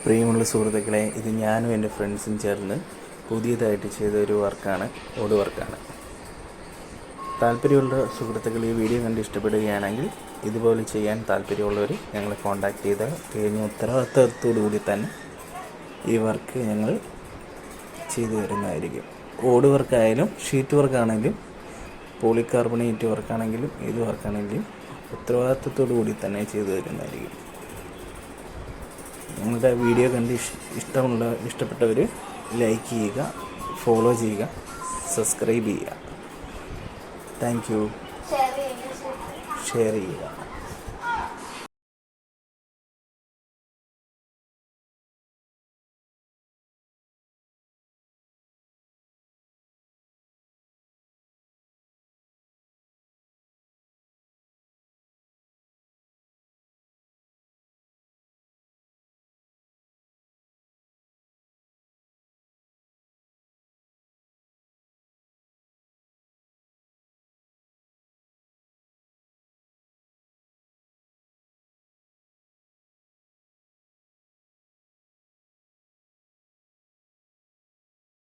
പ്രിയമുള്ള സുഹൃത്തുക്കളെ, ഇത് ഞാനും എൻ്റെ ഫ്രണ്ട്സും ചേർന്ന് പുതിയതായിട്ട് ചെയ്ത ഒരു വർക്കാണ്, ഓട് വർക്കാണ്. താല്പര്യമുള്ള സുഹൃത്തുക്കൾ ഈ വീഡിയോ കണ്ട് ഇഷ്ടപ്പെടുകയാണെങ്കിൽ ഇതുപോലെ ചെയ്യാൻ താല്പര്യമുള്ളവർ ഞങ്ങളെ കോൺടാക്ട് ചെയ്താൽ കഴിഞ്ഞ ഉത്തരവാദിത്തത്തോടു കൂടി തന്നെ ഈ വർക്ക് ഞങ്ങൾ ചെയ്തു തരുന്നതായിരിക്കും. ഓട് വർക്കായാലും ഷീറ്റ് വർക്കാണെങ്കിലും പോളികാർബണേറ്റ് വർക്കാണെങ്കിലും ഏത് വർക്കാണെങ്കിലും ഉത്തരവാദിത്തത്തോടു കൂടി തന്നെ ചെയ്തു തരുന്നതായിരിക്കും. നിങ്ങളുടെ വീഡിയോ കണ്ട് ഇഷ്ടപ്പെട്ടവർ ലൈക്ക് ചെയ്യുക, ഫോളോ ചെയ്യുക, സബ്സ്ക്രൈബ് ചെയ്യുക. Thank you. ഷെയർ ചെയ്യുക.